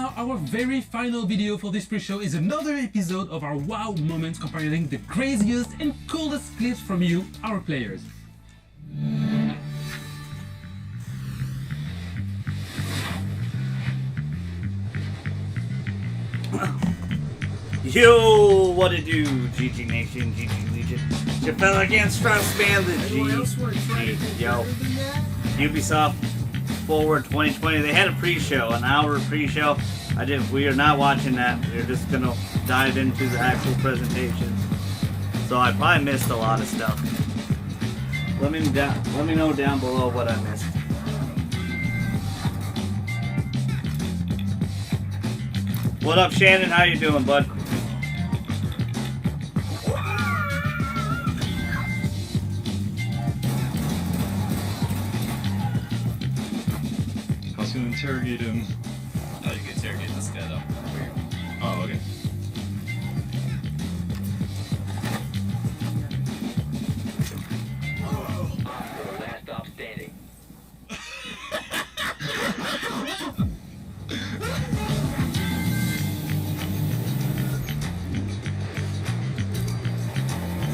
now, our very final video for this pre-show is another episode of our wow moments comparing the craziest and coolest clips from you, our players. Yo, what it do, GG Nation, GG Legion. It's your fella again, Straussman, the G. Yo, Ubisoft Forward 2020. They had a pre-show, an hour pre-show. We are not watching that. We're just gonna dive into the actual presentation. So I probably missed a lot of stuff. Let me know down below what I missed. What up, Shannon? How you doing, bud? I was gonna interrogate him. Oh, you can interrogate this guy though. Weird. Oh, okay. Last stop standing.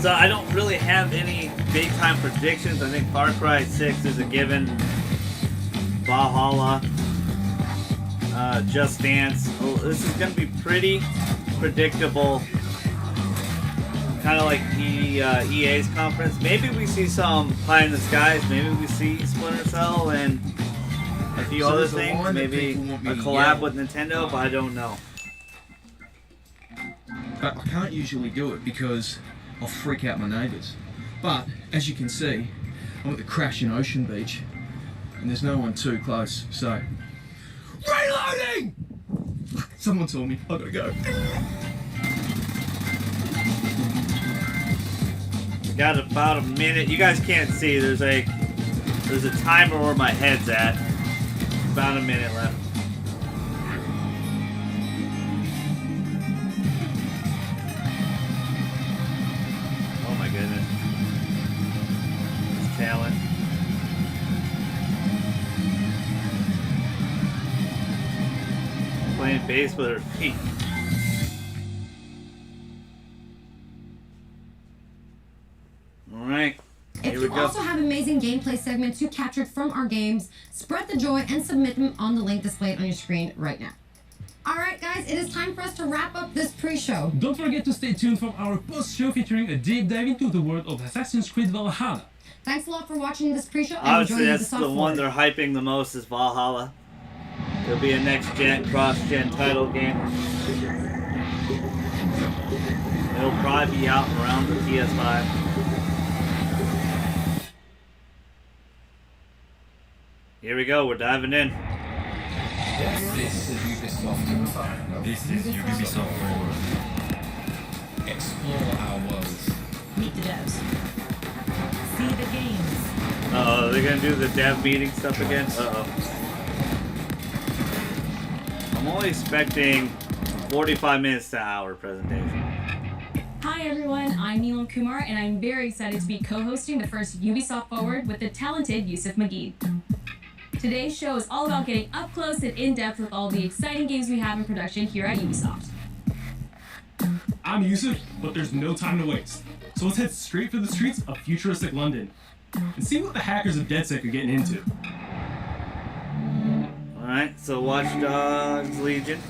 So I don't really have any big time predictions. I think Far Cry 6 is a given. Valhalla, Just Dance. Oh, this is going to be pretty predictable. Kind of like EA's conference. Maybe we see some Pie in the Skies. Maybe we see Splinter Cell and a few other things. Maybe a collab with Nintendo, but I don't know. But I can't usually do it because I'll freak out my neighbours. But, as you can see, I'm at the crashing Ocean Beach, and there's no one too close, so... Reloading! Someone told me, I gotta go. Got about a minute. You guys can't see, there's a timer where my head's at. About a minute left. Goodness. It's talent. Playing bass with her feet. Alright. If you also have amazing gameplay segments you captured from our games, spread the joy and submit them on the link displayed on your screen right now. Alright guys, it is time for us to wrap up this pre-show. Don't forget to stay tuned for our post-show featuring a deep dive into the world of Assassin's Creed Valhalla. Thanks a lot for watching this pre-show and obviously enjoy that's the one they're hyping the most is Valhalla. It'll be a next-gen, cross-gen title game. It'll probably be out around the PS5. Here we go, we're diving in. This is Ubisoft. This is Ubisoft Forward. Explore our worlds. Meet the devs. See the games. Uh-oh, they're gonna do the dev meeting stuff again? Uh-oh. I'm only expecting 45 minutes to an hour presentation. Hi everyone, I'm Neelam Kumar and I'm very excited to be co-hosting the first Ubisoft Forward with the talented Yusuf Magid. Today's show is all about getting up close and in-depth with all the exciting games we have in production here at Ubisoft. I'm Yusuf, but there's no time to waste. So let's head straight for the streets of futuristic London and see what the hackers of DedSec are getting into. Alright, so Watch Dogs Legion.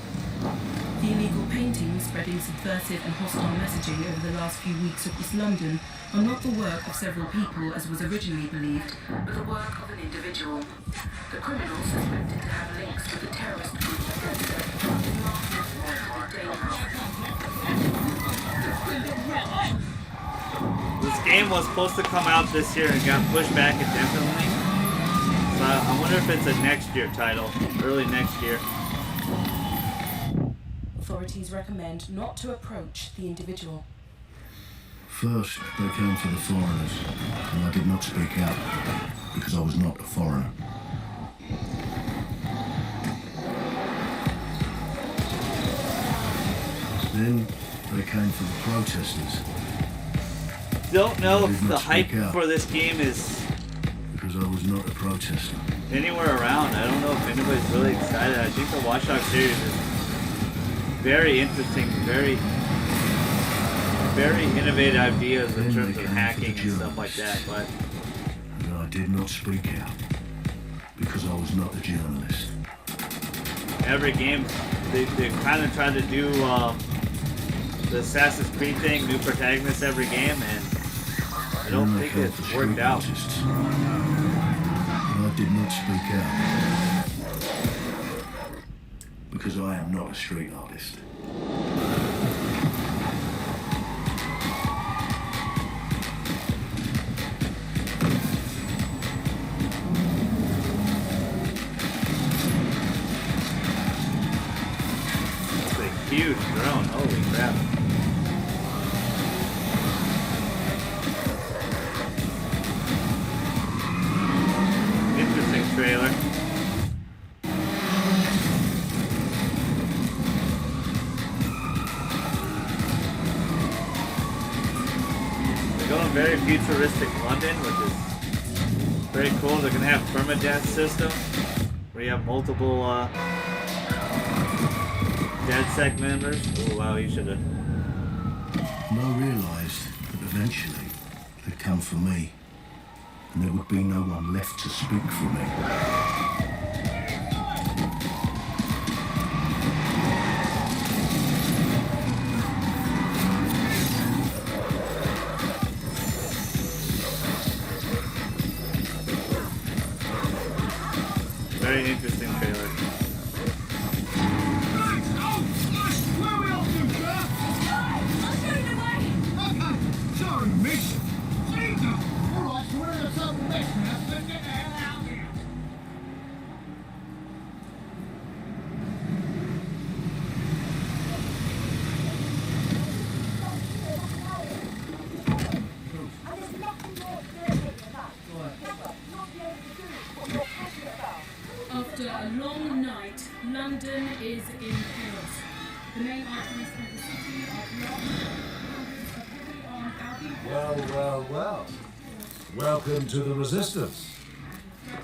The illegal paintings spreading subversive and hostile messaging over the last few weeks across London are not the work of several people as was originally believed, but the work of an individual. The criminal suspected to have links with the terrorist group is marked as This game was supposed to come out this year and got pushed back indefinitely. So I wonder if it's a next year title, early next year. Authorities recommend not to approach the individual. First, they came for the foreigners, and I did not speak out, because I was not a foreigner. Then, they came for the protesters. Don't know if the hype for this game is because I was not a protester. anywhere around. I don't know if anybody's really excited. I think the Watch Dogs series is very interesting, very innovative ideas in terms of hacking and stuff like that. But And I did not speak out because I was not a journalist. every game, they kind of try to do the Assassin's Creed thing, new protagonists every game, and I don't think it's worked out. And I did not speak out because I am not a street artist. It's a huge drone, holy crap. Interesting trailer. They're going very futuristic London, which is very cool. They're going to have permadeath system where you have multiple DedSec members. Oh wow, you should have. And I realised that eventually they'd come for me, and there would be no one left to speak for me. Very interesting trailer. Sorry, miss. Caesar! All right, so we're in a total mess now, so let's get the hell out of here. After a long night, London is in chaos. The main arteries through the city are blocked. Hundreds of heavily armed Albion Well. Welcome to the Resistance.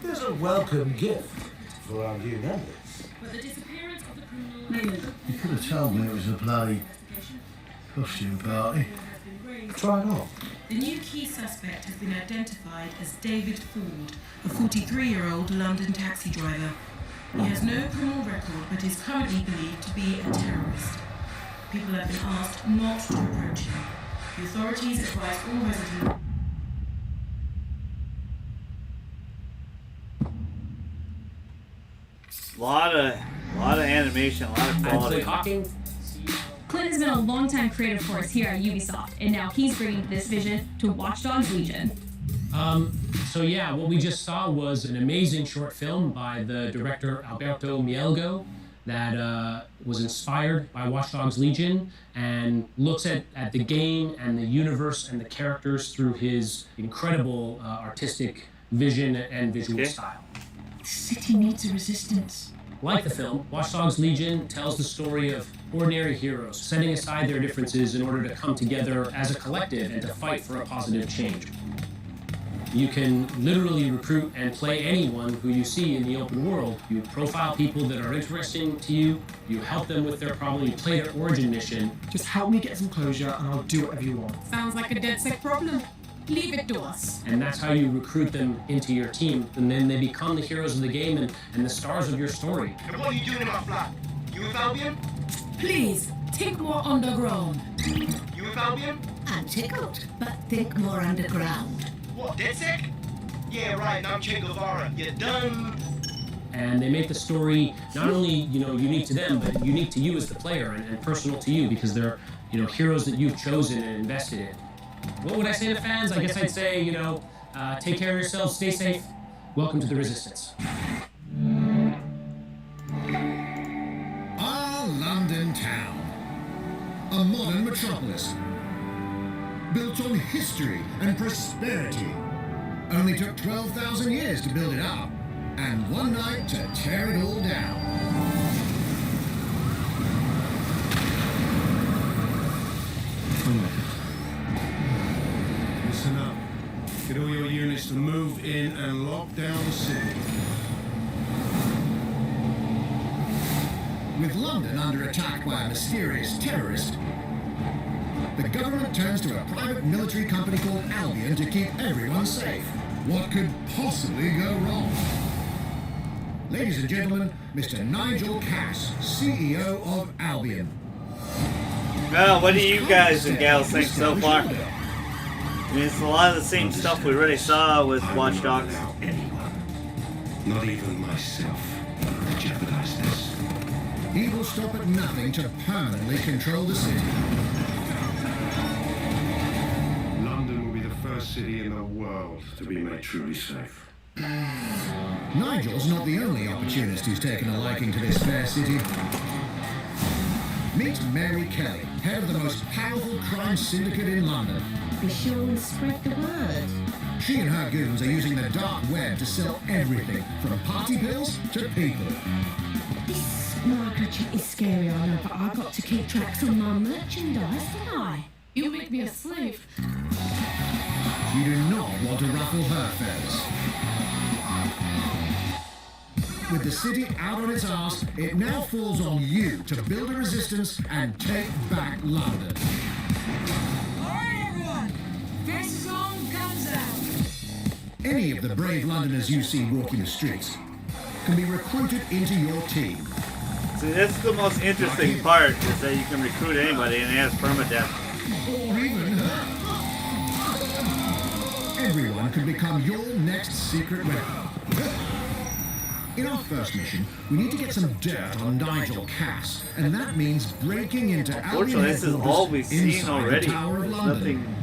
There's a welcome gift for our new members. But the disappearance of the criminal You could have told me it was a bloody costume party. Try it on. The new key suspect has been identified as David Ford, a 43-year-old London taxi driver. He has no criminal record but is currently believed to be a terrorist. People have been asked not to approach him. The authorities advise all residents. Lot of animation, a lot of quality. Clint has been a longtime creative force here at Ubisoft, and now he's bringing this vision to Watch Dogs Legion. So yeah, what we just saw was an amazing short film by the director Alberto Mielgo that was inspired by Watch Dogs Legion and looks at the game and the universe and the characters through his incredible artistic vision and visual style. The city needs a resistance. Like the film, Watch Dogs Legion tells the story of ordinary heroes setting aside their differences in order to come together as a collective and to fight for a positive change. You can literally recruit and play anyone who you see in the open world. You profile people that are interesting to you, you help them with their problem, you play their origin mission. Just help me get some closure and I'll do whatever you want. Sounds like a DedSec problem. Leave it to us. And that's how you recruit them into your team, and then they become the heroes of the game and the stars of your story. And what are you doing in my flat? You with Albion? Please, think more underground. You with Albion? I'm tickled, but think more underground. What, DedSec? Yeah, right, and I'm Che Guevara. You done? And they make the story not only unique to them, but unique to you as the player and personal to you because they're heroes that you've chosen and invested in. What would I say to fans? I guess I'd say, take care of yourselves, stay safe. Welcome to the Resistance. Our London town. A modern metropolis. Built on history and prosperity. Only took 12,000 years to build it up, and one night to tear it all down. Listen up. Get all your units to move in and lock down the city. With London under attack by a mysterious terrorist, the government turns to a private military company called Albion to keep everyone safe. What could possibly go wrong? Ladies and gentlemen, Mr. Nigel Cass, CEO of Albion. Well, what do you guys and gals think so far? I mean, it's a lot of the same stuff we already saw with Watch Dogs. Not even myself would jeopardize this. He will stop at nothing to permanently control the city. London will be the first city in the world to be made truly safe. Nigel's not the only opportunist who's taken a liking to this fair city. Meet Mary Kelly, head of the most powerful crime syndicate in London. Be sure and spread the word. She and her goons are using the dark web to sell everything, from party pills to people. This microchip is scary, I know, but I've got to keep tracks on my merchandise, don't I? You make me a slave. You do not want to ruffle her feathers. With the city out on its arse, it now falls on you to build a resistance and take back London. Alright, everyone. Faces on, guns out. Any of the brave Londoners you see walking the streets can be recruited into your team. See, that's the most interesting part, is that you can recruit anybody and it has permadeath. Or even her. Everyone can become your next secret weapon. In our first mission, we need to get some dirt on Nigel Cass, and that means breaking into Albion Unfortunately, this is all we've seen inside already. the Tower of London.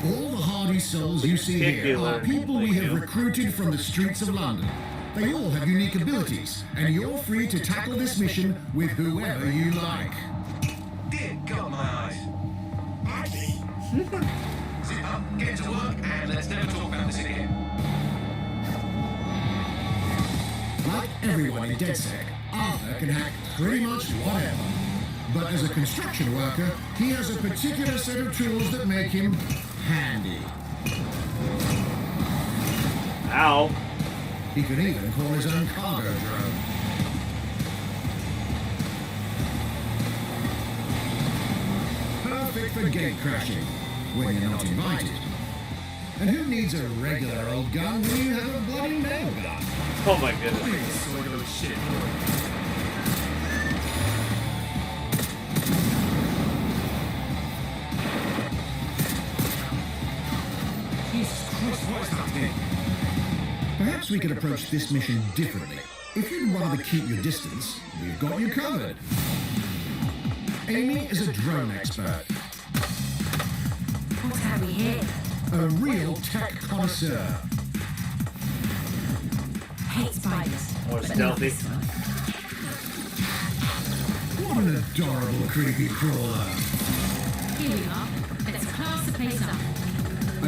All the hardy souls you see here are people we have recruited from the streets of London. They all have unique abilities, and you're free to tackle this mission with whoever you like. Dear God, my eyes. Maggie! Zip up, get to work, and let's never talk about this again. Like everyone in DedSec, Arthur can hack pretty much whatever. But as a construction worker, he has a particular set of tools that make him handy. Ow. He can even call his own cargo drone. Perfect for gate crashing, when you're not invited. And who needs a regular old gun when you have a bloody nail gun? Oh my goodness. Jesus Christ, what is happening? Perhaps we could approach this mission differently. If you'd rather keep your distance, we've got you covered. Amy is a drone expert. What have we here? A real tech connoisseur. Hate spiders. More but not stealthy. this one. What an adorable creepy crawler. Here we are. Let's class the place up.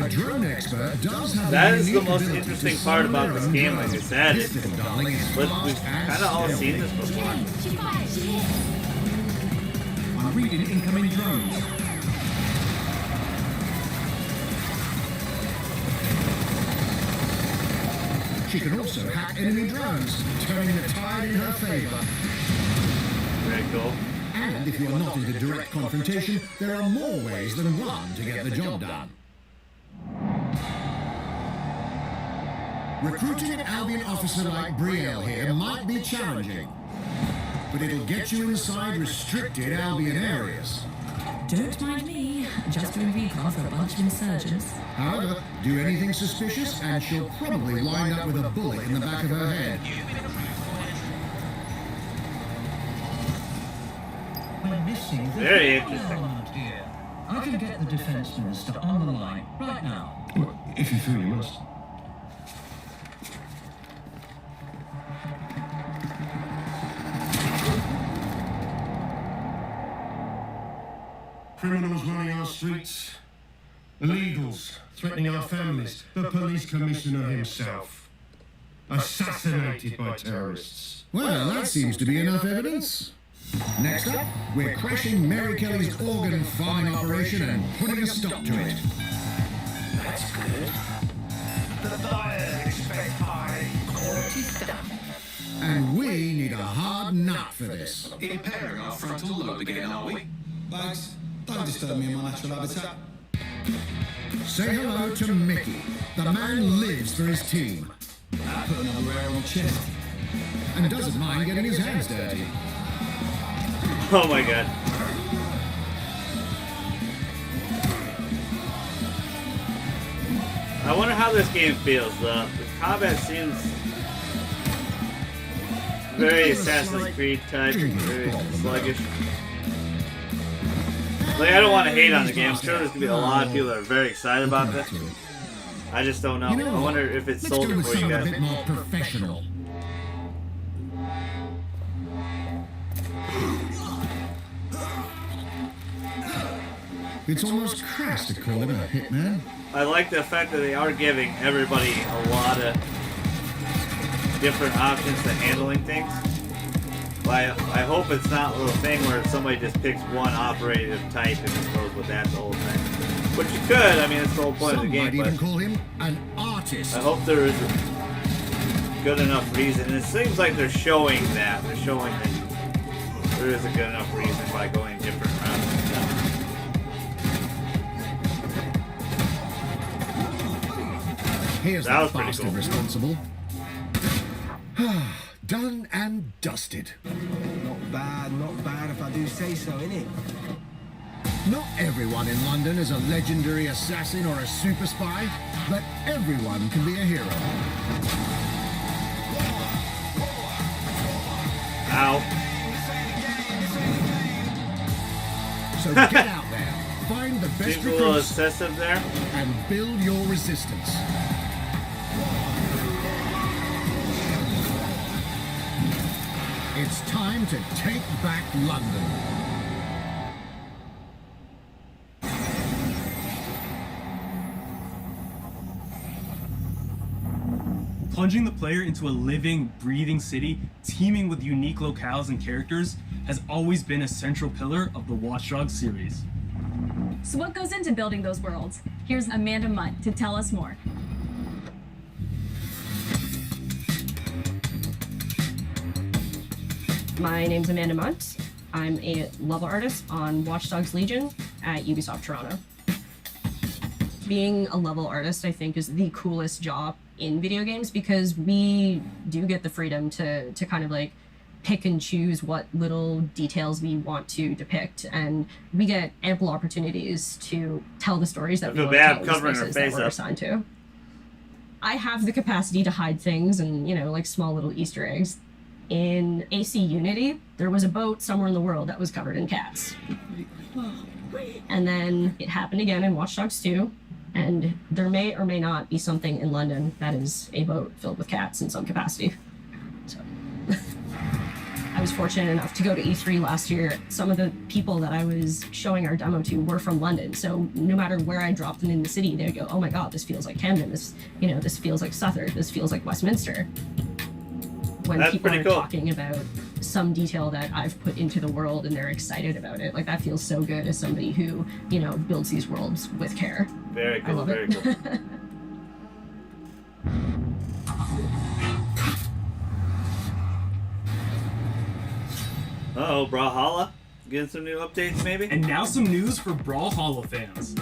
A drone expert does have That a is the unique most ability interesting to part summon about their this own game, drone. like I said. This little darling is But fast we've and kind of all stealthy. seen this before. She fires, she hits. I'm reading incoming drones. She can also hack enemy drones, turning the tide in her favor. Very cool. And if you are not into direct confrontation, there are more ways than one to get the job done. Recruiting an Albion officer like Brielle here might be challenging, but it'll get you inside restricted Albion areas. Don't mind me, just doing recon for a bunch of insurgents. However, do anything suspicious and she'll probably wind up with a bullet in the back of her head. We're missing the Very interesting. element here. I can get the defense minister on the line right now. Well, if you feel you must. Criminals running our streets, illegals threatening our families, the police commissioner himself, assassinated by terrorists. Well, that seems to be enough evidence. Next up, we're crashing Mary Kelly's organ farming operation and putting a stop to it. That's good. The buyers expect high quality stuff. And we need a hard nut for this. Impairing our frontal lobe again, are we? Bugs, don't disturb me in my natural habitat. Say hello to Mickey. The man lives for his team. I put another hair on my chest. And doesn't mind getting his hands dirty. Oh my god. I wonder how this game feels. The combat seems very Assassin's Creed type, very sluggish. Like, I don't want to hate on the game. I'm sure there's gonna be a lot of people that are very excited about this. I just don't know. I wonder if it's sold for you guys. A bit more professional. It's almost crass to call him a hitman. I like the fact that they are giving everybody a lot of different options to handling things. But I hope it's not a little thing where somebody just picks one operative type and just goes with that the whole thing. Which you could, I mean, it's the whole point of the game. Might But even call him an artist. I hope there is a good enough reason. And it seems like they're showing that. They're showing that there is a good enough reason by going different routes. Here's That was the pretty bastard cool. responsible. Done and dusted. Not bad if I do say so, innit? Not everyone in London is a legendary assassin or a super spy, but everyone can be a hero. Ow. So get out there, find the best Seems a little recruits, excessive there. and build your resistance. It's time to take back London. Plunging the player into a living, breathing city teeming with unique locales and characters has always been a central pillar of the Watch Dogs series. So what goes into building those worlds? Here's Amanda Munt to tell us more. My name's Amanda Munt. I'm a level artist on Watch Dogs Legion at Ubisoft Toronto. Being a level artist, I think, is the coolest job in video games because we do get the freedom to kind of like pick and choose what little details we want to depict, and we get ample opportunities to tell the stories that I we feel want to bad tell in the covering her spaces that face we're up. assigned to. I have the capacity to hide things and, you know, like small little Easter eggs. In AC Unity, there was a boat somewhere in the world that was covered in cats. And then it happened again in Watch Dogs 2, and there may or may not be something in London that is a boat filled with cats in some capacity. So I was fortunate enough to go to E3 last year. Some of the people that I was showing our demo to were from London, so no matter where I dropped them in the city, they'd go, "Oh my god, this feels like Camden, this feels like Southwark, this feels like Westminster." When That's people pretty are cool. talking about some detail that I've put into the world and they're excited about it, like that feels so good as somebody who, you know, builds these worlds with care. Very I cool, love very it. cool. Uh-oh, Brawlhalla? Getting some new updates, maybe? And now some news for Brawlhalla fans.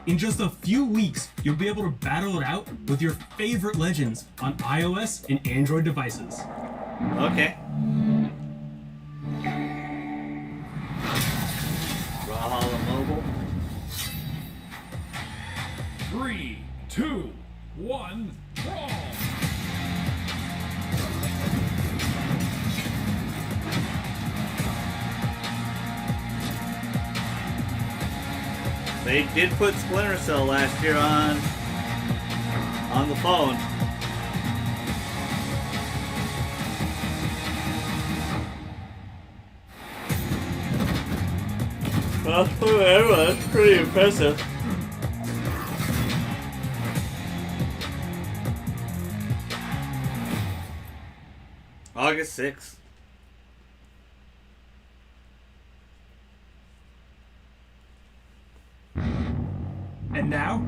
In just a few weeks, you'll be able to battle it out with your favorite legends on iOS and Android devices. Okay. Brawlhalla Mobile. 3, 2, 1, brawl! They did put Splinter Cell last year on the phone. Well, that's pretty impressive. August 6th. And now,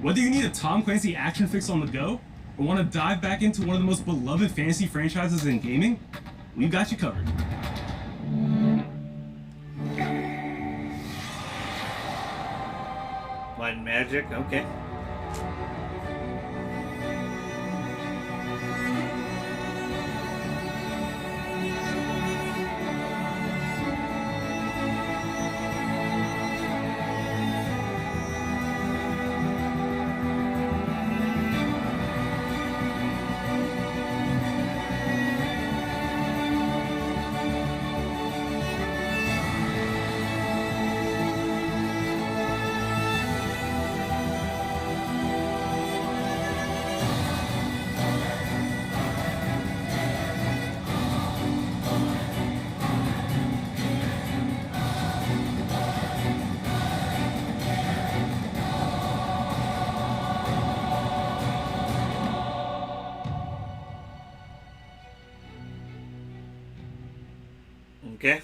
whether you need a Tom Clancy action fix on the go, or want to dive back into one of the most beloved fantasy franchises in gaming, we've got you covered. Light and Magic, okay. Okay.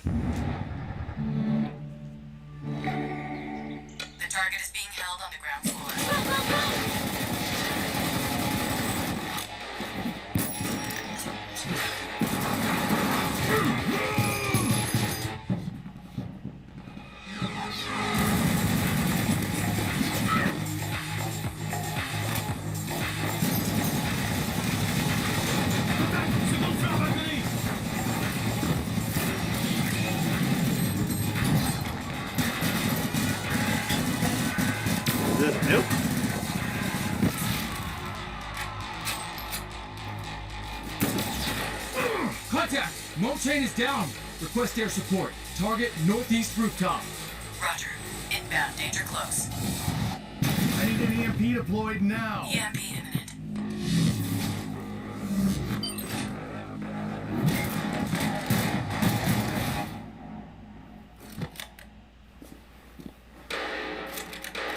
The target is being held on the ground floor. Nope. Contact! Moat chain is down. Request air support. Target northeast rooftop. Roger. Inbound. Danger close. I need an EMP deployed now. EMP imminent.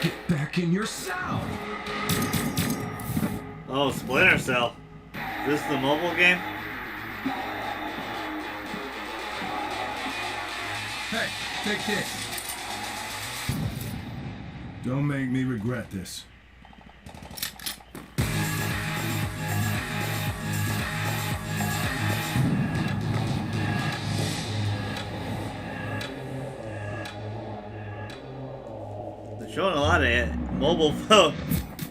Get back in your cell! Oh, Splinter Cell. Is this the mobile game? Hey, take this. Don't make me regret this. They're showing a lot of mobile phone.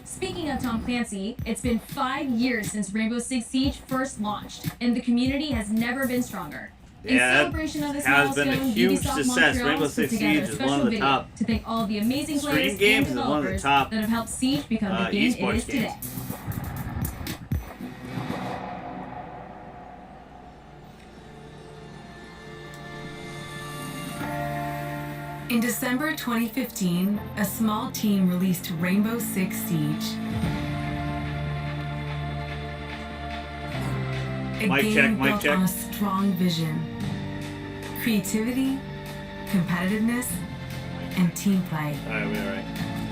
Speaking of Tom Clancy, it's been 5 years since Rainbow Six Siege first launched, and the community has never been stronger. In Yeah, celebration of this has been a milestone, huge Ubisoft success. Montreal Rainbow put Six together Siege a is special one of the video top to thank all of the amazing stream players games and and one of the developers top, that have helped Siege become the game it esports is today. games. In December 2015, a small team released Rainbow Six Siege. A Mic game check, mic built check. on a strong vision, creativity, competitiveness, and team play. Alright, we're alright.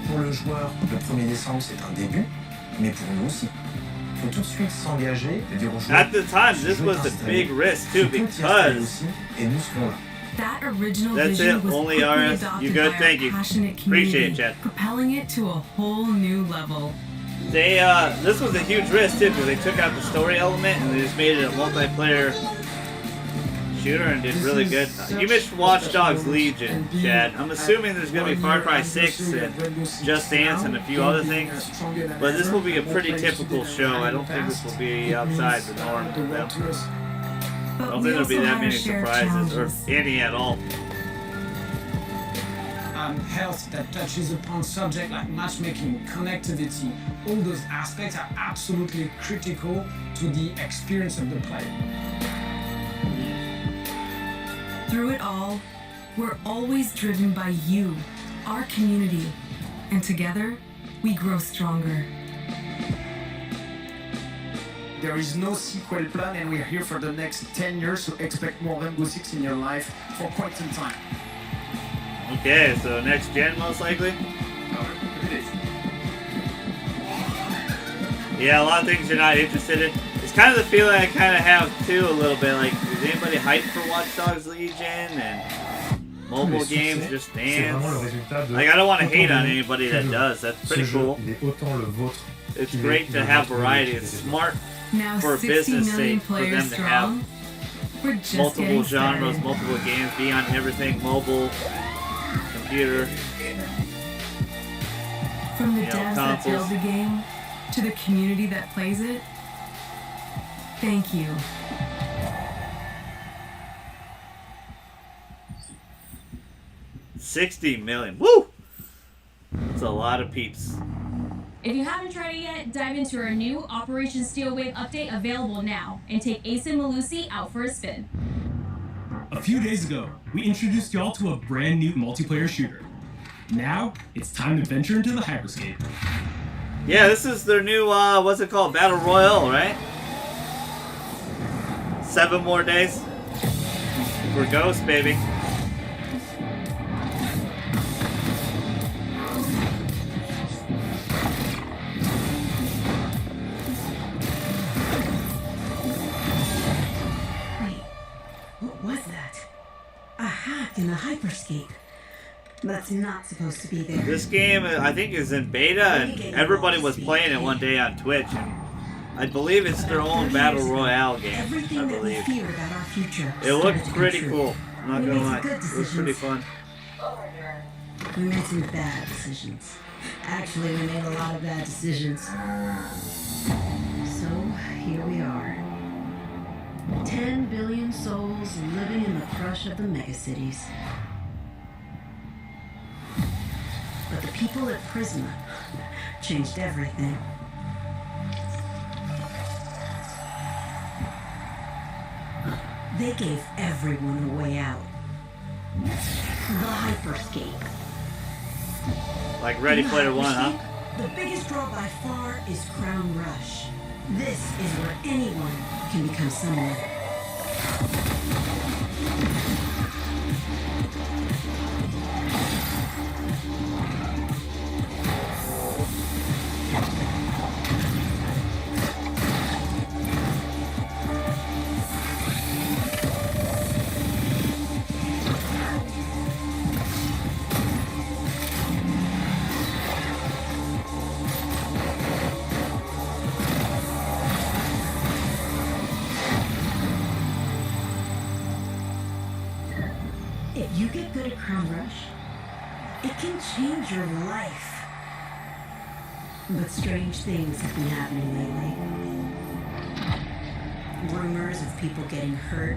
Pour le joueur, le 1er décembre, c'est un début, mais pour nous aussi. Il faut tout de suite s'engager et dire aux joueurs. At the time, this was a big risk too because Et nous serons là. That original that's vision it. was Only quickly RS. adopted You good? by Thank our you. passionate Appreciate community, it, Chad. propelling it to a whole new level. They this was a huge risk too because they took out the story element and they just made it a multiplayer shooter and did really good. You missed Watch Dogs Legion, Chad. I'm assuming there's gonna be Far Cry 6 and Just Dance and a few other things, but this will be a pretty typical show. I don't think this will be outside the norm for them. I don't think there'll be that many surprises or any at all. Health that touches upon subjects like matchmaking, connectivity, all those aspects are absolutely critical to the experience of the player. Through it all, we're always driven by you, our community, and together, we grow stronger. There is no sequel plan, and we're here for the next 10 years, so expect more Rainbow Six in your life for quite some time. Okay, so next gen most likely? Yeah, a lot of things you're not interested in. It's kind of the feeling I kind of have too a little bit. Like, is anybody hyped for Watch Dogs Legion? And mobile games just dance. Like, I don't want to hate on anybody that does. That's pretty cool. It's great to have variety. It's smart Now for 60 business million sake for them players to strong. have We're just multiple getting genres, started. multiple games, be on everything, mobile, computer. From the you know, devs that build consoles. the game to the community that plays it, thank you. $60 million. Woo! That's a lot of peeps. If you haven't tried it yet, dive into our new Operation Steel Wave update available now and take Ace and Malusi out for a spin. A few days ago, we introduced y'all to a brand new multiplayer shooter. Now, it's time to venture into the hyperscape. Yeah, this is their new, what's it called? Battle Royale, right? 7 more days. We're Ghost, baby. What was that? A hack in the hyperscape. That's not supposed to be there. This game, I think, is in beta, and everybody was playing it one day on Twitch. And I believe it's their own Battle Royale game, I Everything that we believe. feared about our future. It looked started to come pretty true. cool, I'm not We gonna made some lie. good It was pretty decisions. fun. We made some bad decisions. Actually, we made a lot of bad decisions. So, here we are. 10 billion souls living in the crush of the megacities. But the people at Prisma changed everything. They gave everyone a way out. The hyperscape. Like Ready In the Player One, huh? hyperscape, the biggest draw by far is Crown Rush. This is where anyone can become someone. If you get good at Crown Rush, it can change your life. But strange things have been happening lately. Rumors of people getting hurt.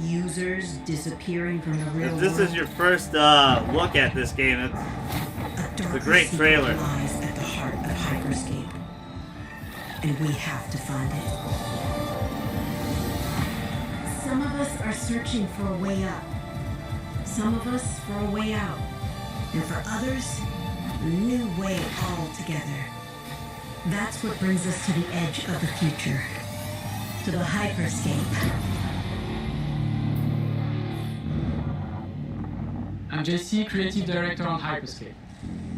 Users disappearing from the real If this world. is your first look at this game, it's a great trailer. Lies at the heart of hyperscape. And we have to find it. Some of us are searching for a way up. Some of us for a way out. And for others, a new way altogether. That's what brings us to the edge of the future. To the hyperscape. I'm JC, Creative Director on Hyperscape.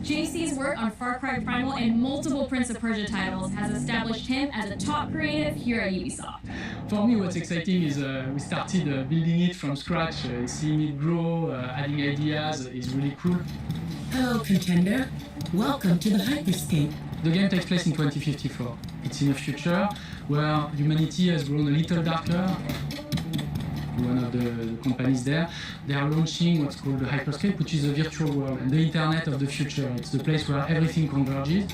JC's work on Far Cry Primal and multiple Prince of Persia titles has established him as a top creative here at Ubisoft. For me, what's exciting is we started building it from scratch, seeing it grow, adding ideas is really cool. Hello, contender. Welcome to the hyperscape. The game takes place in 2054. It's in a future where humanity has grown a little darker. One of the companies there, they are launching what's called the hyperscape, which is a virtual world and the internet of the future. It's the place where everything converges.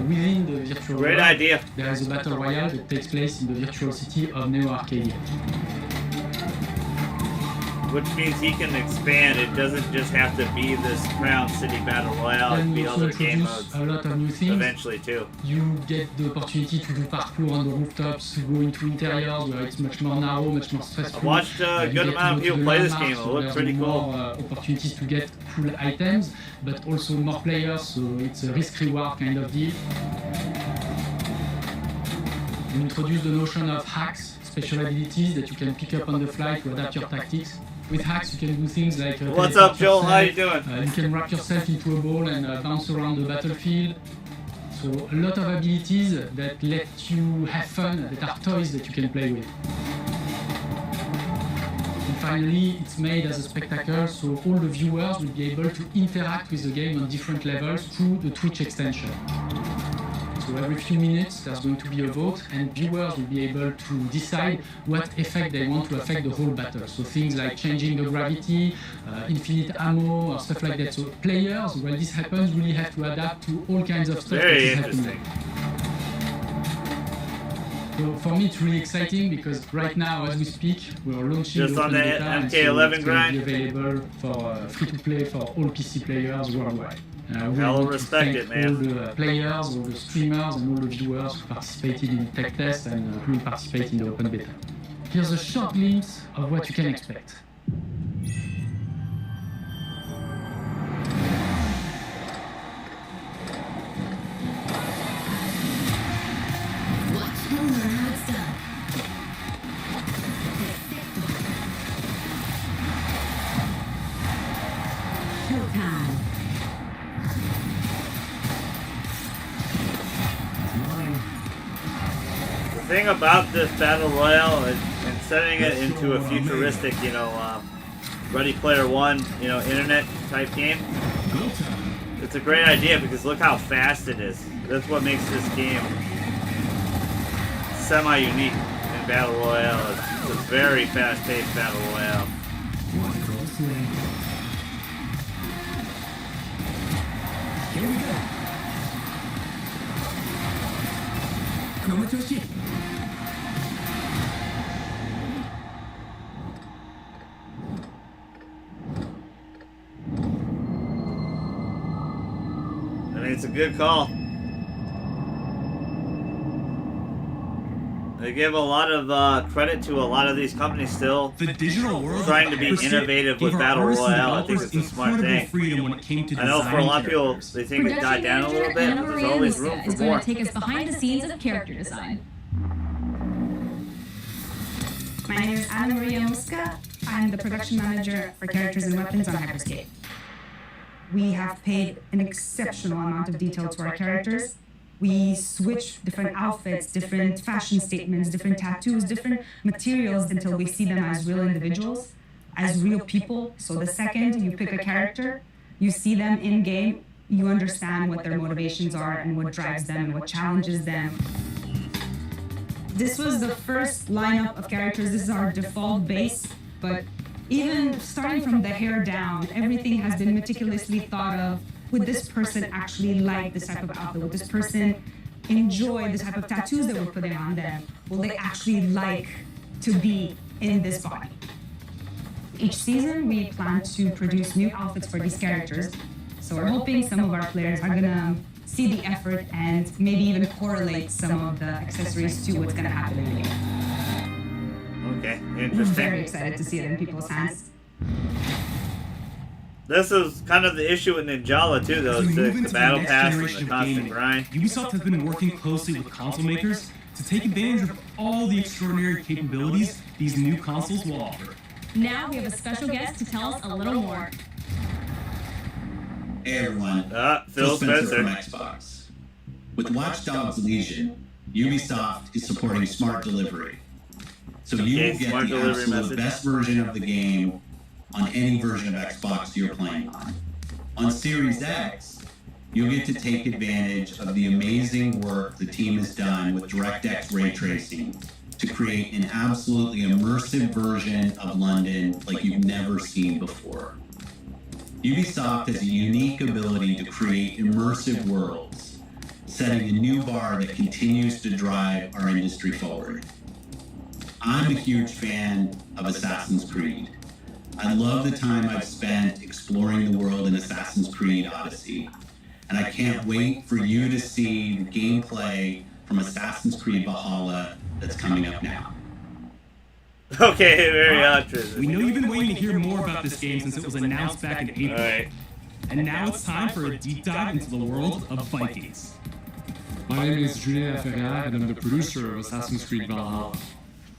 Within the virtual Great world, idea. there is a battle royale that takes place in the virtual city of Neo Arcadia. Which means he can expand. It doesn't just have to be this Crown City Battle Royale. It Then can be we also other game introduce modes a lot of new things. eventually too. You get the opportunity to do parkour on the rooftops, go into interiors where it's much more narrow, much more stressful. I watched a You good get amount of to go to people the play this landmarks, game. It so looked there's pretty cool. more opportunities to get cool items, but also more players, so it's a risk-reward kind of deal. You introduce the notion of hacks, special abilities that you can pick up on the fly to adapt your tactics. With hacks, you can do things like What's teleport up, Joel? How you yourself, doing? you can wrap yourself into a ball and bounce around the battlefield. So a lot of abilities that let you have fun, that are toys that you can play with. finally, it's made as a spectacle, so all the viewers will be able to interact with the game on different levels through the Twitch extension. So every few minutes, there's going to be a vote, and viewers will be able to decide what effect they want to affect the whole battle. So things like changing the gravity, infinite ammo, or stuff like that. So players, when this happens, really have to adapt to all kinds of stuff that is happening. So for me, it's really exciting because right now, as we speak, we're launching just on the MK11 grind. It's available for free-to-play for all PC players worldwide. I'll respect it, man. All the players, all the streamers, and all the viewers who participated in the tech test and who will participate in the open beta. Here's a short glimpse of what you can expect. The thing about this battle royale and setting it into a futuristic, Ready Player One, internet type game. It's a great idea because look how fast it is. That's what makes this game semi-unique in battle royale. It's a very fast-paced battle royale. Here we go. Come with your ship. It's a good call. They give a lot of credit to a lot of these companies still. The digital world trying to be innovative with battle royale. I think it's a smart thing. When it came to I know for a lot of people they think it died down a little bit, but there's always room for more. Is going to take us behind the scenes of character design. My name is Anna Maria Muska. I'm the production manager for characters and weapons on Hyperscape. We have paid an exceptional amount of detail to our characters. We switch different outfits, different fashion statements, different tattoos, different materials until we see them as real individuals, as real people. So the second you pick a character, you see them in game, you understand what their motivations are and what drives them and what challenges them. This was the first lineup of characters. This is our default base, but even starting from the hair down, everything has been meticulously thought of. Would this person actually like this type of outfit? Would this person enjoy the type of tattoos that we're putting on them? Will they actually like to be in this body? Each season, we plan to produce new outfits for these characters. So we're hoping some of our players are gonna see the effort and maybe even correlate some of the accessories to what's gonna happen in the game. Okay, I'm interesting. very excited to see it in people's hands. This is kind of the issue with Ninjala too, though. It's the battle pass and the constant grind. Ubisoft has been working closely with console makers to take advantage of all the extraordinary capabilities these new consoles will offer. Now we have a special guest to tell us a little more. Hey everyone, Phil Spencer from Xbox. With Watch Dogs Legion, Ubisoft is supporting smart delivery. So you will get the absolute best version of the game on any version of Xbox you're playing on. On Series X, you'll get to take advantage of the amazing work the team has done with DirectX ray tracing to create an absolutely immersive version of London like you've never seen before. Ubisoft has a unique ability to create immersive worlds, setting a new bar that continues to drive our industry forward. I'm a huge fan of Assassin's Creed. I love the time I've spent exploring the world in Assassin's Creed Odyssey, and I can't wait for you to see the gameplay from Assassin's Creed Valhalla that's coming up now. Okay, very interesting. We know you've been waiting to hear more about this game since it was announced back in April. Alright. And now it's time for a deep dive into the world of Vikings. My name is Julien Ferrer, and I'm the producer of Assassin's Creed Valhalla.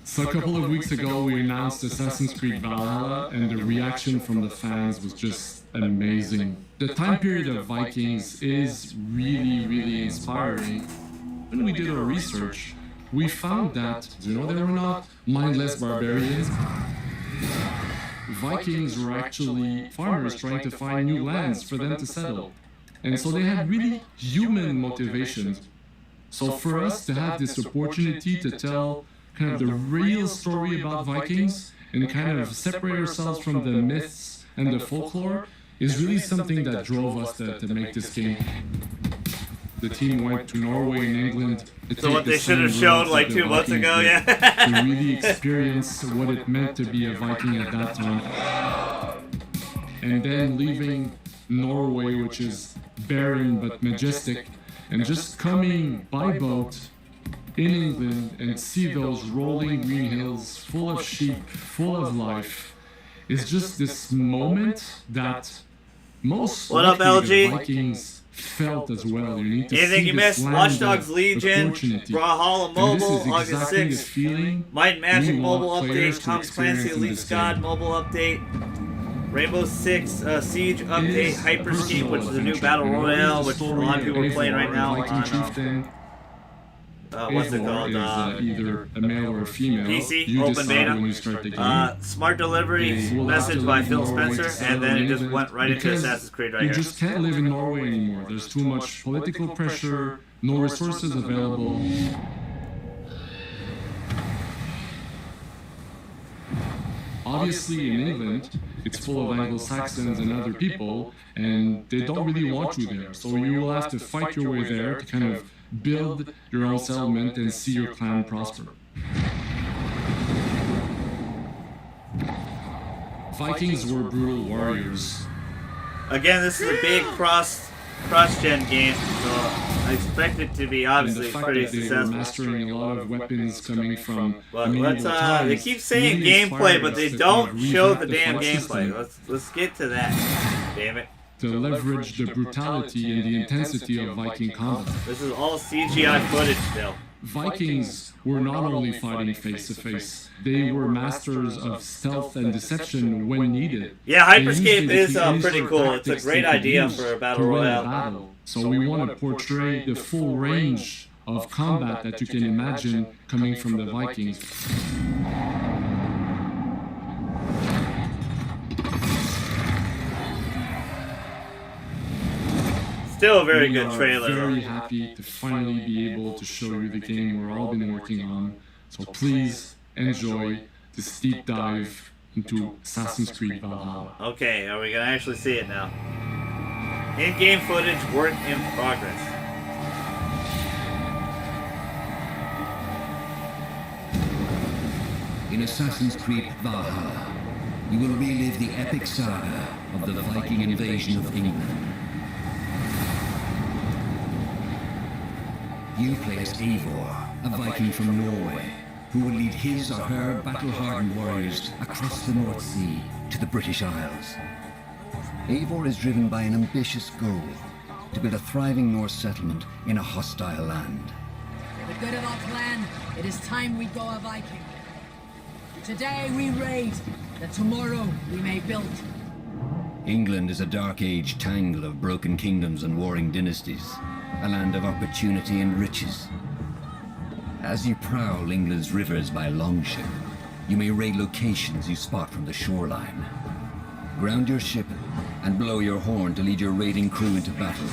So a couple of weeks ago, we announced Assassin's Creed Valhalla, and the reaction from the fans was just amazing. The time period of Vikings is really, really inspiring. When we did our research, we found that, you know, they were not mindless barbarians. Vikings were actually farmers trying to find new lands for them to settle. And so they had really human motivations. So for us to have this opportunity to tell kind of the real story about Vikings and kind of separate ourselves from the myths and the folklore is really something that drove us to make this game. The team went to Norway and England. So what they should have shown like 2 months ago, yeah. To really experience what it meant to be a Viking at that time. And then leaving Norway, which is barren but majestic, and just coming by boat in England and see those rolling green hills full of sheep, full of life, is just this moment that most likely the Vikings felt as well. You need to Anything see you this missed? land Watch Dogs of Legion, opportunity. Brawlhalla And this Mobile, is August exactly the 6th. feeling Might and Magic we mobile want players update, to Tom Clancy experience in Elite this Squad game. mobile update, Rainbow Six Siege update, Hyperscape, which is a new battle royale, which a lot of people are playing right now on what's it called? Either a male or a female. PC, You open decide when you beta. start the game. Smart delivery They will have message to by leave Phil Norway to Spencer, settle and then in it just England went right into because Assassin's Creed right you here. just can't live in Norway anymore. There's too much political pressure, no resources available. Obviously, in England, it's full of Anglo-Saxons and other people, and they don't really want you there. So you will have to fight your way there to kind of build your own settlement and see your clan prosper. Vikings were brutal warriors. Again, this is a big cross-gen game, so I expect it to be obviously and the fact pretty that they were successful. mastering a lot of weapons coming from But medieval let's times they keep saying really gameplay, inspired but us they to don't kind of show revamp the damn fight gameplay. system Let's get to that. Damn it. to leverage the brutality and the intensity of Viking combat. This is all CGI footage still. Vikings were not only fighting face to face, they were masters of stealth and deception when needed. Yeah, They Hyperscape used is any pretty sort of cool. It's a tactics great they could idea use for a battle to win royale. battle. So we want to portray the full range of combat that you can imagine coming from the Vikings. Still a very We good are trailer. Very happy to finally be able to show you the game we've all been working on. So please enjoy this deep dive into Assassin's Creed Valhalla. Okay, are we gonna actually see it now? In-game footage, work in progress. In Assassin's Creed Valhalla, you will relive the epic saga of the Viking invasion of England. You play as Eivor, a Viking from Norway, who will lead his or her battle-hardened warriors across the North Sea to the British Isles. Eivor is driven by an ambitious goal, to build a thriving Norse settlement in a hostile land. For the good of our clan, it is time we go a Viking. Today we raid, that tomorrow we may build. England is a dark age tangle of broken kingdoms and warring dynasties, a land of opportunity and riches. As you prowl England's rivers by longship, you may raid locations you spot from the shoreline. Ground your ship and blow your horn to lead your raiding crew into battle.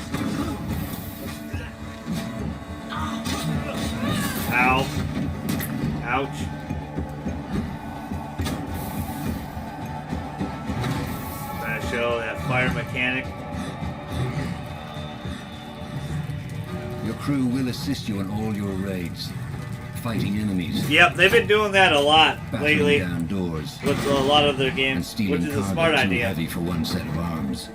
Ow. Ouch. Trying to show that fire mechanic. Your crew will assist you on all your raids, fighting enemies. Yep, they've been doing that a lot battering lately down doors, with a lot of their and games, stealing which is a cargo smart too idea. heavy for one set of arms.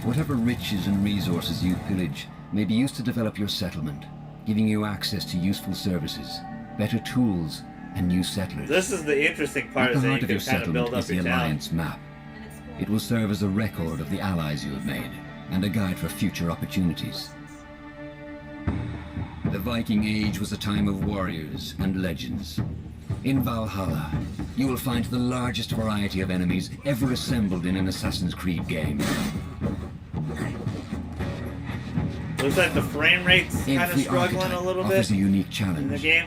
Whatever riches and resources you pillage may be used to develop your settlement, giving you access to useful services, better tools, and new settlers. This is the interesting part, At is the that heart you of your can kind of build settlement up is the your town. Alliance map. It will serve as a record of the allies you have made, and a guide for future opportunities. The Viking Age was a time of warriors and legends. In Valhalla, you will find the largest variety of enemies ever assembled in an Assassin's Creed game. Looks like the frame rate's kind of Every struggling a archetype little offers bit a unique in the challenge. game.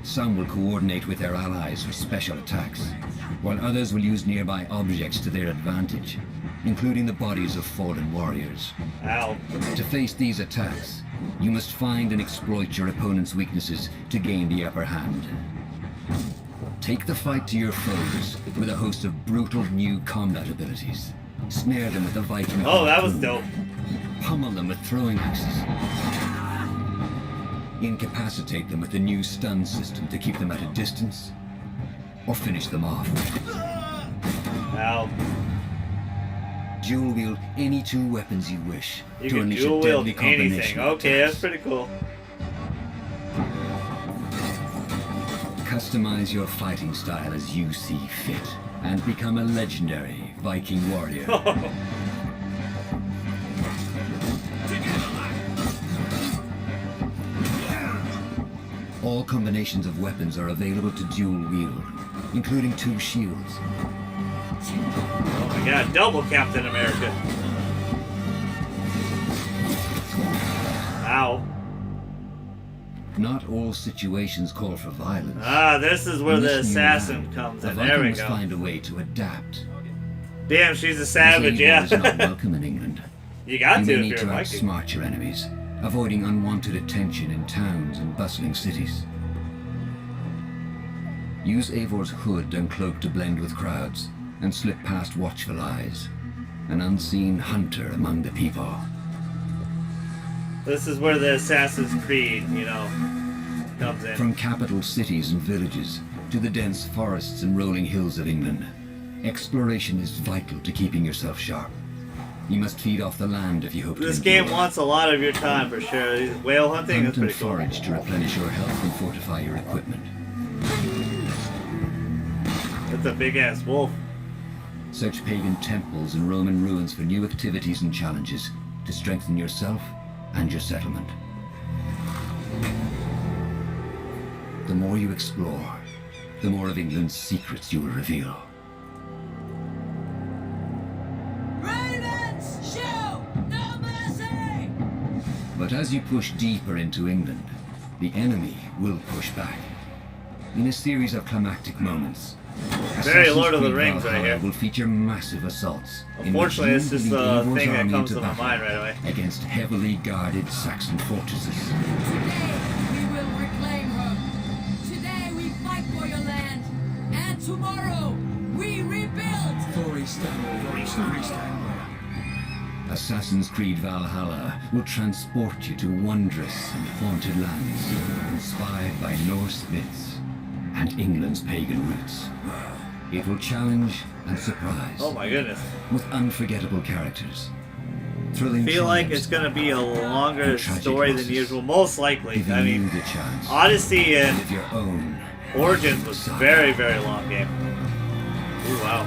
Some will coordinate with their allies for special attacks, while others will use nearby objects to their advantage, including the bodies of fallen warriors. Ow. To face these attacks, you must find and exploit your opponent's weaknesses to gain the upper hand. Take the fight to your foes with a host of brutal new combat abilities. Snare them with the Viking. Oh, that was dope. Pummel them with throwing axes. Incapacitate them with the new stun system to keep them at a distance, or finish them off. Ow. Dual wield any two weapons you wish You to can unleash dual a wield deadly combination. anything. of Okay, attacks. that's pretty cool. Customize your fighting style as you see fit, and become a legendary Viking warrior. All combinations of weapons are available to dual wield, including 2 shields. Oh my god, double Captain America. Ow. Not all situations call for violence. Ah, this is where In the this new assassin land, comes a in. Viking There we must go. find a way to adapt. Damn, she's a savage, Behavior is not yeah. welcome in England. You got You to may if need you're to a Viking. outsmart your enemies, avoiding unwanted attention in towns and bustling cities. Use Eivor's hood and cloak to blend with crowds, and slip past watchful eyes. An unseen hunter among the people. This is where the Assassin's Creed, you know, comes in. From capital cities and villages to the dense forests and rolling hills of England, exploration is vital to keeping yourself sharp. You must feed off the land if you hope This to game endure. wants a lot of your time for sure. Whale hunting is Hunt and pretty cool. forage to replenish your health and fortify your equipment. That's a big ass wolf. Search pagan temples and Roman ruins for new activities and challenges to strengthen yourself and your settlement. The more you explore, the more of England's secrets you will reveal. Ravens, shoot! No mercy! But as you push deeper into England, the enemy will push back. In a series of climactic moments, Very Assassin's Lord of the Creed Rings right Valhalla here. will feature massive assaults. in which Unfortunately, you it's just lead the Eivor's thing that army comes into to my battle mind right away. against heavily guarded Saxon fortresses. We will reclaim her. Today we fight for your land. And tomorrow we rebuild. Assassin's Creed Valhalla will transport you to wondrous and haunted lands, inspired by Norse myths and England's pagan roots. It will challenge and surprise. Oh my goodness. With unforgettable characters. I Thrilling feel like triumphs it's gonna be a longer and tragic story than losses, usual, most likely. giving I mean, you the chance Odyssey to and live your own Origins was very, very long game. Ooh, wow.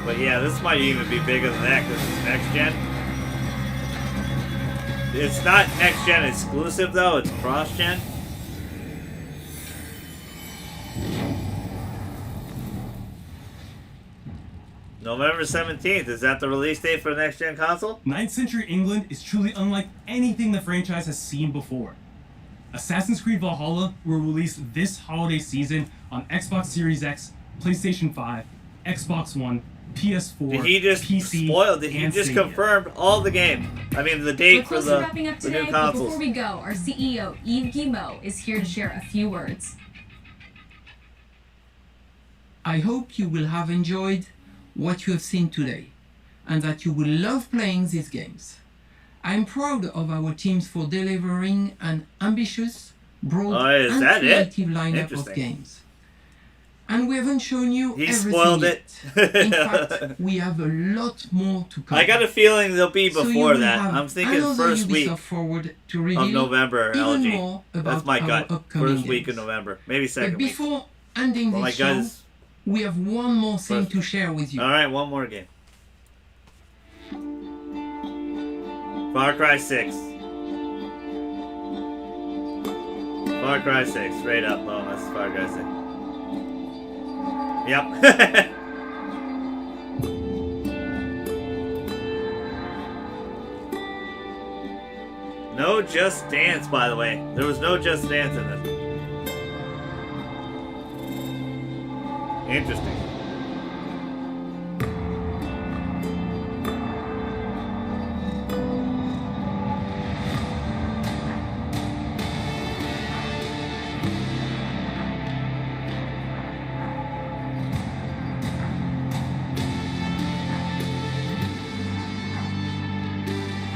But yeah, this might even be bigger than that because it's next gen. It's not next gen exclusive though, it's cross gen. November 17th, is that the release date for the next gen console? 9th century England is truly unlike anything the franchise has seen before. Assassin's Creed Valhalla will release this holiday season on Xbox Series X, PlayStation 5, Xbox One, PS4, Did he just PC, spoil? Did he and just Stadia. confirmed all the game? I mean, the We're date for close to the wrapping up new today, but consoles. before we go, our CEO, Yves Guillemot, is here to share a few words. I hope you will have enjoyed what you have seen today and that you will love playing these games. I'm proud of our teams for delivering an ambitious, broad, Oh, is and that it? creative lineup of Interesting. games. And we haven't shown you He everything spoiled yet. it. In fact, we have a lot more to come. I got a feeling they'll be So you before will that. have I'm thinking another first week Ubisoft forward to of reveal November, even LG. more That's about my our gut. upcoming First week of games. November. Maybe second But week. before ending Well, my this gut show, is we have one more thing first. to share with you. Alright, one more game. Far Cry 6. Far Cry 6, straight up bonus. Far Cry 6. Yep. No Just Dance, by the way. There was no Just Dance in this. Interesting.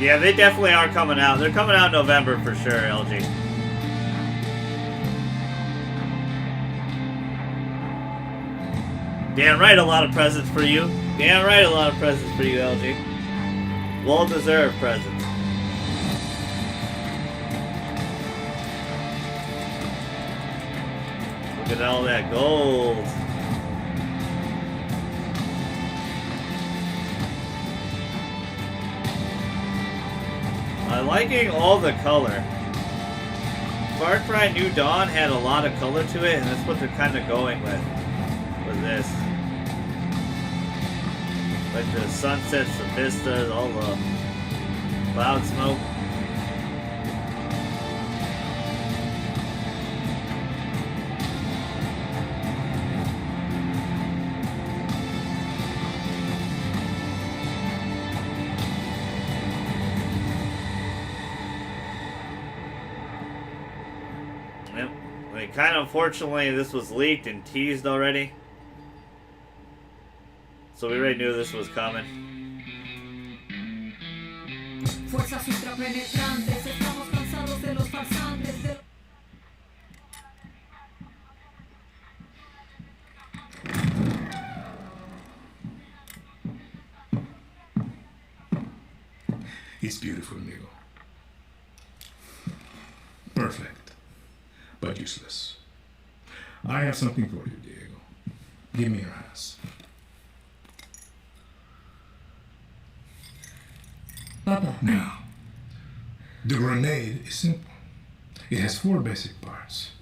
Yeah, they definitely are coming out. They're coming out in November for sure, LG. Damn right, a lot of presents for you. Damn right, a lot of presents for you, LG. Well-deserved presents. Look at all that gold. I'm liking all the color. Far Cry New Dawn had a lot of color to it, and that's what they're kind of going with this. Like the sunsets, the vistas, all the cloud smoke. Yep. I mean, kind of unfortunately, this was leaked and teased already. So we already knew this was coming. It's beautiful, Amigo. Perfect, but useless. I have something for you, Diego. Give me your hands. Papa. Now, the grenade is simple. It has 4 basic parts.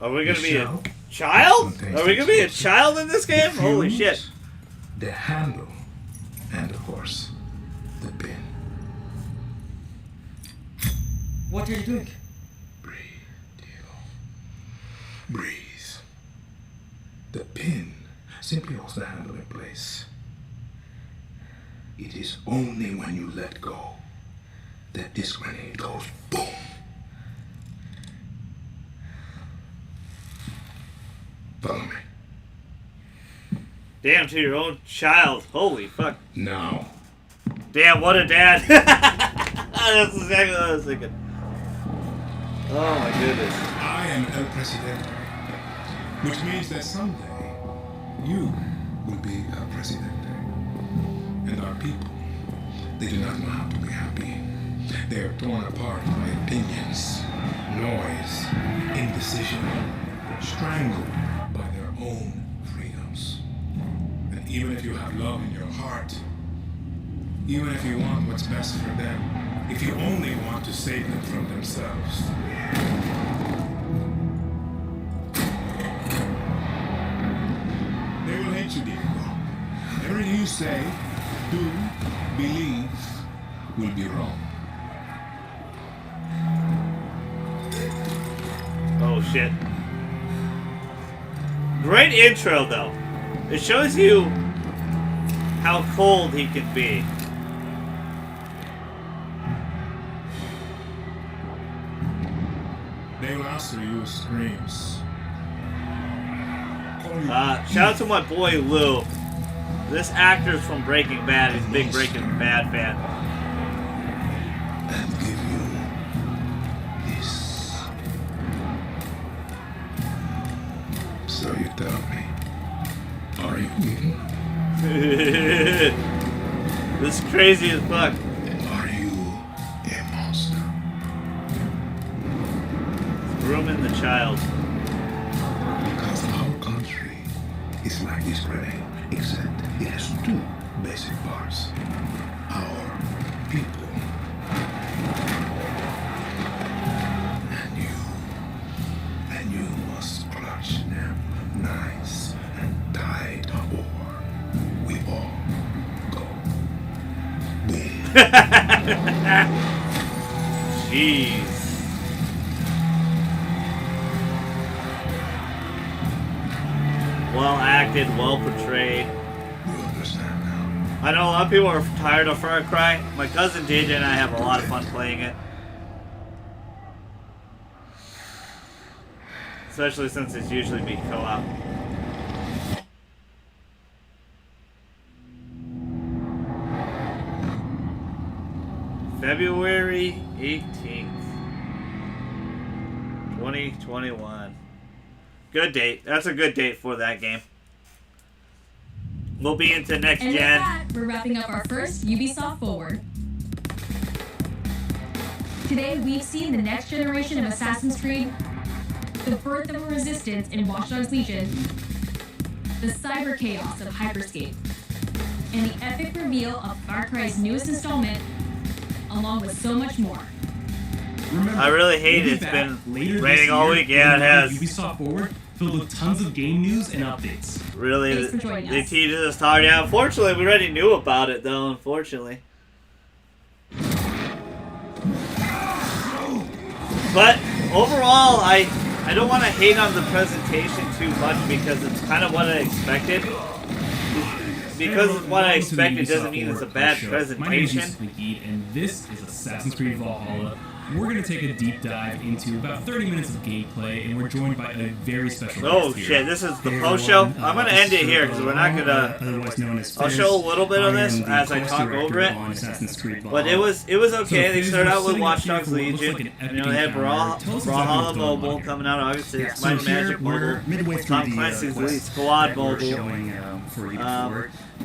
Are we gonna The be a shell child? contains Are we gonna be a explosive. child in this game? The Holy fuse, shit. The handle, and of course, the pin. What are you doing? Breathe. The pin simply holds the handle in place. It is only when you let go that this grenade goes boom. Follow me. Damn, to your own child. Holy fuck. Now. Damn, what a dad. That's exactly what I was thinking. Oh my goodness. I am El Presidente, which means that someday you will be El Presidente. And our people, they do not know how to be happy. They are torn apart by opinions, noise, indecision, strangled by their own freedoms. And even if you have love in your heart, even if you want what's best for them, if you only want to save them from themselves, they will hate you, Diego. Everything you say, do, believe, will be wrong. Oh shit. Great intro though. It shows you how cold he can be. They will answer you with screams. Shout out to my boy Lou. This actor's from Breaking Bad. He's a big Breaking Bad fan. And give you this. So you tell me, are you evil? This is crazy as fuck. Are you a monster? Grooming the child. Because our country is like this grenade, except it has 2 basic parts. Our people. And you must clutch them nice and tight, or we all go. Jeez. Well acted, well portrayed. I know a lot of people are tired of Far Cry. My cousin JJ and I have a lot of fun playing it. Especially since it's usually being co-op. February 18th, 2021. Good date. That's a good date for that game. We'll be into next And gen. with that, we're wrapping up our first Ubisoft Forward. Today, we've seen the next generation of Assassin's Creed, the birth of a resistance in Watch Dogs Legion, the cyber chaos of Hyperscape, and the epic reveal of Far Cry's newest installment, along with so much more. Remember, I really hate we'll it. be It's back been later raining this all year week. Yeah, it has. with Ubisoft Forward, filled with tons of game news and updates. Really, Thanks for joining they us. teased us hard. Yeah, unfortunately, we already knew about it, though, unfortunately. But overall, I don't want to hate on the presentation too much because it's kind of what I expected. Because it's what I expected doesn't mean it's a bad presentation. My name is Yusuf McGee, and this is Assassin's Creed Valhalla. We're going to take a deep dive into about 30 minutes of gameplay, and we're joined by a very special Oh guest here. shit, this is the post-show? I'm going to end it here because we're not going to... I'll show a little bit of this as I talk over it. But it was okay. They started out with Watch Dogs Legion. You know, they had Brawlhalla Mobile coming out August 6th. Might and Magic Mobile. Tom Clancy's Elite Squad Mobile.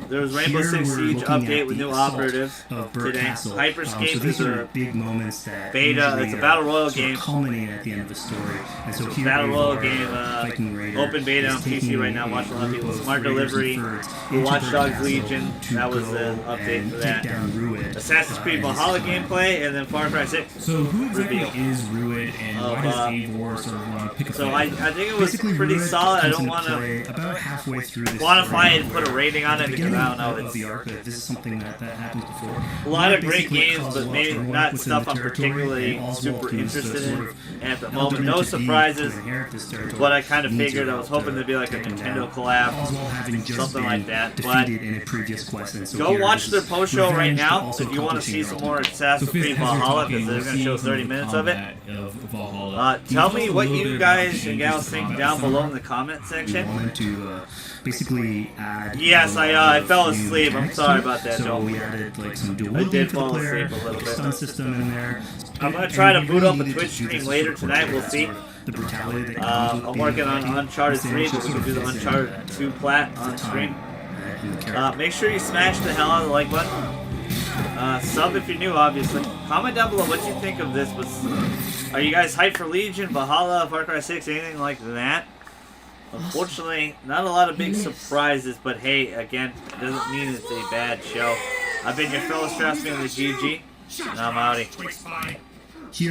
There was Rainbow Six Siege update with new operatives today. Hyperscape is a big moments that beta. It's a battle royal game. Culminate at the end of the story. And so here Battle royal Eivor, game, Viking Raider, open beta is on PC taking, right now. Watch a lot of people. both Smart Raiders Delivery, and Thirds Watch into Dogs Castle Legion. to That was go the update and for take that. down Ruid, Assassin's Creed Valhalla gameplay, and then Far Cry 6. So who exactly reveal. is Ruid, and why does Eivor sort of want to pick a So fight? I think it was Basically, pretty Ruid solid. I comes don't into want play to about halfway through this quantify story, it and put a where rating on at it the because beginning I don't know. of It's the arc, this is something that happens before. a lot of great Basically games, causes but a lot maybe of turmoil not within stuff the I'm territory, particularly and Oswald super comes to interested sort in of at the elder moment. No to be to surprises. inherit this territory. But I kind of needs figured your I was help hoping to be like a take him Nintendo down. collab, Oswald having just something been like that. But defeated in a previous quest, and so go here watch is their post show right revenge, but now also if you want to see accomplishing some more your Assassin's So, Fizz, Creed as you're Valhalla talking, because they're we're going to show seeing some 30 of the minutes of it. combat of Valhalla. Can you Tell us me a what little you bit about guys the and gals changes to think combat down so below far? in the comment We section. wanted to basically add. Yes, I fell new asleep. I'm mechanics sorry to it. about that, So Joel. we added like some dual I wielding did for the fall player, asleep a little like bit. stun system in there. I'm going to try to And we boot up a really Twitch needed to do stream this later to tonight. We'll that see. sort of the brutality that comes with I'm being working on Viking. Uncharted 3, but we Sort can of do the fits in Uncharted 2 plat on the stream. in the character. Make sure you smash the hell out of the like button. Sub if you're new, obviously. Comment down below what you think of this. Are you guys hyped for Legion, Valhalla, Far Cry 6, anything like that? Unfortunately, not a lot of big surprises, but hey, again, it doesn't mean it's a bad show. I've been your fellow Straussman with GG, and I'm outie.